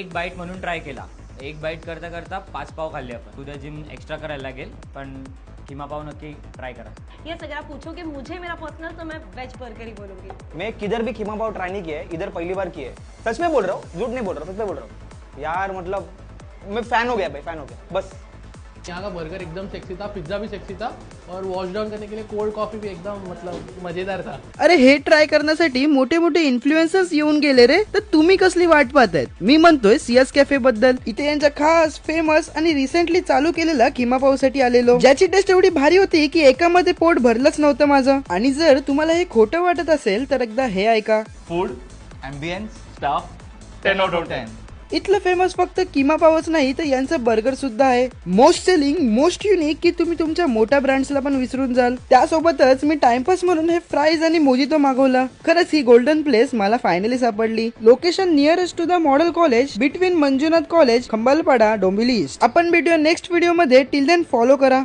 एक बाईट म्हणून ट्राय केला. एक बाईट करता करता 5 पाव खाल्ले आपण. उद्या जिम एक्स्ट्रा करायला लागेल, पण किमा पाव नक्की ट्राई करा. ये अगर आप पूछोगे मुझे मेरा पर्सनल, तो मैं वेज बर्गर ही बोलूंगी. मैं किधर भी खीमा पाव ट्राई नहीं किया है, इधर पहली बार किया है. सच में बोल रहा हूँ, झूठ नहीं बोल रहा, सच में बोल रहा हूँ यार. मतलब मैं फैन हो गया भाई, फैन हो गया बस. यहाँ का बर्गर एकदम सेक्सी था, पिज्जा भी सेक्सी था और वॉश डाउन करने के लिए कोल्ड कॉफी भी एकदम मतलब मजेदार था. अरे हे ट्राय करण्यासाठी मोठे मोठे इन्फ्लुएन्सर्स येऊन गेले रे, तर तुम्ही कसली वाट पाहतायत? मी म्हणतोय सीएस कॅफे बद्दल. इथे यांच्या खास फेमस आणि रिसेंटली चालू केलेला किमा पाव साठी आलेलो, ज्याची टेस्ट एवढी भारी होती की एकामध्ये पोट भरलंच नव्हतं माझं. आणि जर तुम्हाला हे खोटं वाटत असेल तर एकदा हे ऐका. Food, ambience, staff 10 out of 10. इथलं फेमस फक्त किमा पावच नाही तर यांचं बर्गर सुद्धा आहे. मोस्ट सेलिंग, मोस्ट युनिक की तुम्ही तुमच्या मोठ्या ब्रँड्सला पण विसरून जाल. त्यासोबतच मी टाइमपास म्हणून हे फ्राईज आणि मोजितो मागवला. खरंच ही गोल्डन प्लेस मला फायनली सापडली. Location nearest to the model college between Manjunath college, Khambalpada, Dombivli east. आपण भेटूया नेक्स्ट व्हिडिओ मध्ये. टिल देन फॉलो करा.